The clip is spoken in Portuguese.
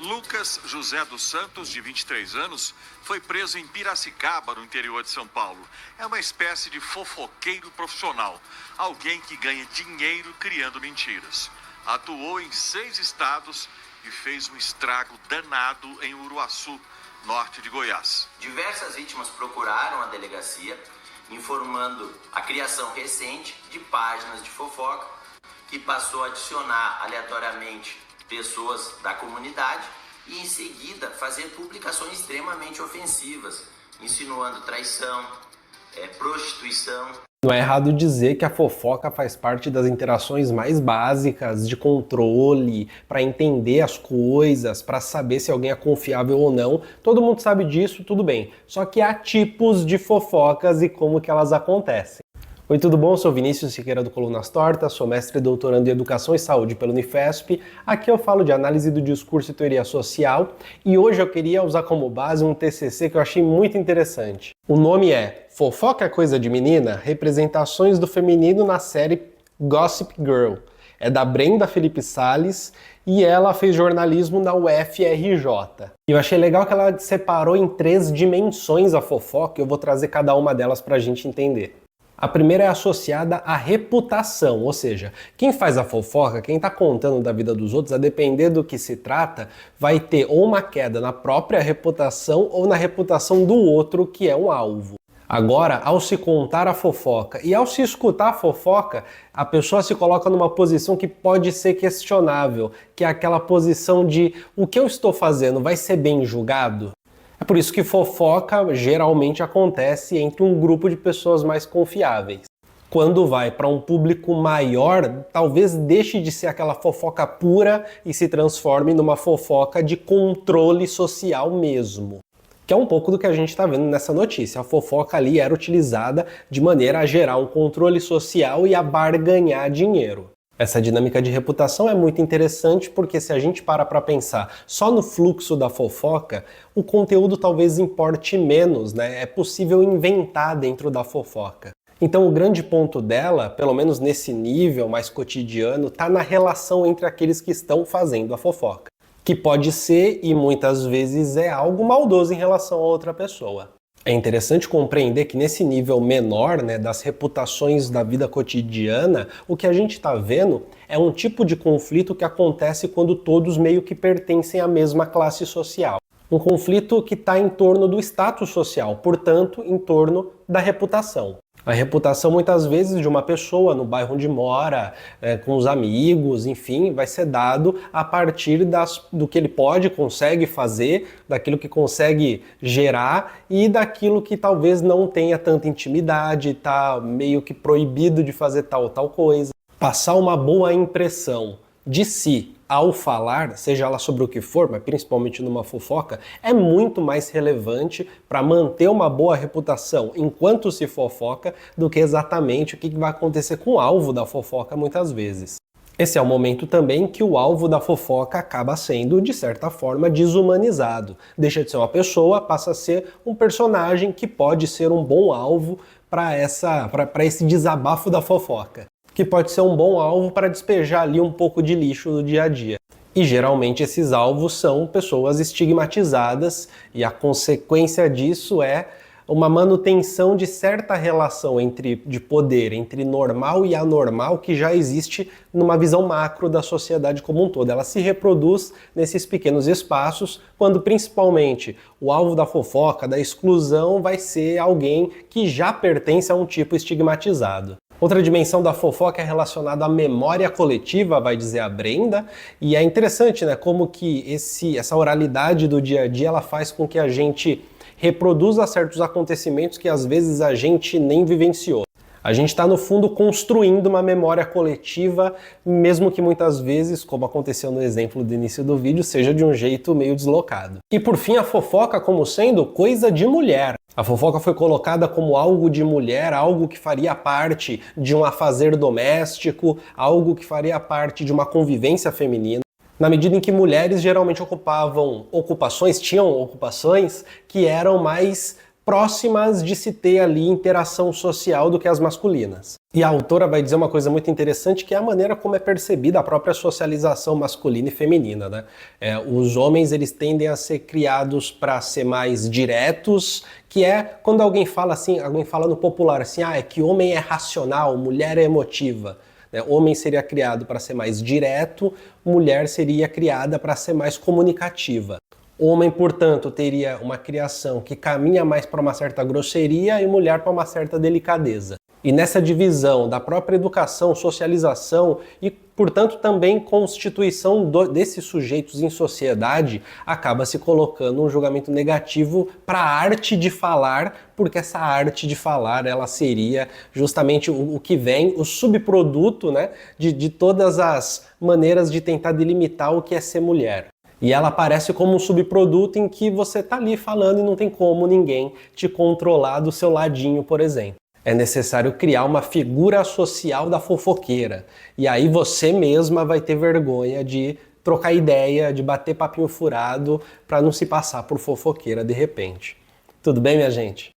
Lucas José dos Santos, de 23 anos, foi preso em Piracicaba, no interior de São Paulo. É uma espécie de fofoqueiro profissional, alguém que ganha dinheiro criando mentiras. Atuou em 6 estados e fez um estrago danado em Uruaçu, norte de Goiás. Diversas vítimas procuraram a delegacia, informando a criação recente de páginas de fofoca, que passou a adicionar aleatoriamente pessoas da comunidade e em seguida fazer publicações extremamente ofensivas, insinuando traição, prostituição. Não é errado dizer que a fofoca faz parte das interações mais básicas de controle, para entender as coisas, para saber se alguém é confiável ou não. Todo mundo sabe disso, tudo bem. Só que há tipos de fofocas e como que elas acontecem. Oi, tudo bom? Eu sou Vinícius Siqueira do Colunas Tortas, sou mestre e doutorando em Educação e Saúde pela Unifesp. Aqui eu falo de análise do discurso e teoria social e hoje eu queria usar como base um TCC que eu achei muito interessante. O nome é Fofoca é Coisa de Menina? Representações do Feminino na série Gossip Girl. É da Brenda Felipe Salles e ela fez jornalismo na UFRJ. E eu achei legal que ela separou em 3 dimensões a fofoca e eu vou trazer cada uma delas pra gente entender. A primeira é associada à reputação, ou seja, quem faz a fofoca, quem está contando da vida dos outros, a depender do que se trata, vai ter ou uma queda na própria reputação ou na reputação do outro que é um alvo. Agora, ao se contar a fofoca e ao se escutar a fofoca, a pessoa se coloca numa posição que pode ser questionável, que é aquela posição de o que eu estou fazendo vai ser bem julgado? É por isso que fofoca geralmente acontece entre um grupo de pessoas mais confiáveis. Quando vai para um público maior, talvez deixe de ser aquela fofoca pura e se transforme numa fofoca de controle social mesmo. Que é um pouco do que a gente está vendo nessa notícia. A fofoca ali era utilizada de maneira a gerar um controle social e a barganhar dinheiro. Essa dinâmica de reputação é muito interessante porque se a gente para pensar só no fluxo da fofoca, o conteúdo talvez importe menos, né? É possível inventar dentro da fofoca. Então o grande ponto dela, pelo menos nesse nível mais cotidiano, está na relação entre aqueles que estão fazendo a fofoca. Que pode ser, e muitas vezes é, algo maldoso em relação a outra pessoa. É interessante compreender que nesse nível menor, né, das reputações da vida cotidiana, o que a gente está vendo é um tipo de conflito que acontece quando todos meio que pertencem à mesma classe social. Um conflito que está em torno do status social, portanto, em torno da reputação. A reputação, muitas vezes, de uma pessoa no bairro onde mora, com os amigos, enfim, vai ser dado a partir do que ele pode, consegue fazer, daquilo que consegue gerar e daquilo que talvez não tenha tanta intimidade, está meio que proibido de fazer tal coisa. Passar uma boa impressão de si ao falar, seja ela sobre o que for, mas principalmente numa fofoca, é muito mais relevante para manter uma boa reputação enquanto se fofoca do que exatamente o que vai acontecer com o alvo da fofoca muitas vezes. Esse é o momento também que o alvo da fofoca acaba sendo, de certa forma, desumanizado. Deixa de ser uma pessoa, passa a ser um personagem que pode ser um bom alvo para esse desabafo da fofoca, que pode ser um bom alvo para despejar ali um pouco de lixo do dia a dia. E geralmente esses alvos são pessoas estigmatizadas e a consequência disso é uma manutenção de certa relação de poder entre normal e anormal que já existe numa visão macro da sociedade como um todo. Ela se reproduz nesses pequenos espaços, quando principalmente o alvo da fofoca, da exclusão, vai ser alguém que já pertence a um tipo estigmatizado. Outra dimensão da fofoca é relacionada à memória coletiva, vai dizer a Brenda, e é interessante, né, como que essa oralidade do dia a dia ela faz com que a gente reproduza certos acontecimentos que às vezes a gente nem vivenciou. A gente está, no fundo, construindo uma memória coletiva, mesmo que muitas vezes, como aconteceu no exemplo do início do vídeo, seja de um jeito meio deslocado. E por fim, a fofoca como sendo coisa de mulher. A fofoca foi colocada como algo de mulher, algo que faria parte de um afazer doméstico, algo que faria parte de uma convivência feminina, na medida em que mulheres geralmente tinham ocupações que eram mais próximas de se ter ali interação social do que as masculinas. E a autora vai dizer uma coisa muito interessante, que é a maneira como é percebida a própria socialização masculina e feminina, né? Os homens, eles tendem a ser criados para ser mais diretos, que é quando alguém fala assim, alguém fala no popular assim, é que homem é racional, mulher é emotiva. Homem seria criado para ser mais direto, mulher seria criada para ser mais comunicativa. Homem, portanto, teria uma criação que caminha mais para uma certa grosseria e mulher para uma certa delicadeza. E nessa divisão da própria educação, socialização e, portanto, também constituição desses sujeitos em sociedade, acaba se colocando um julgamento negativo para a arte de falar, porque essa arte de falar, ela seria justamente o que vem, o subproduto, né, de todas as maneiras de tentar delimitar o que é ser mulher. E ela aparece como um subproduto em que você tá ali falando e não tem como ninguém te controlar do seu ladinho, por exemplo. É necessário criar uma figura social da fofoqueira. E aí você mesma vai ter vergonha de trocar ideia, de bater papinho furado para não se passar por fofoqueira de repente. Tudo bem, minha gente?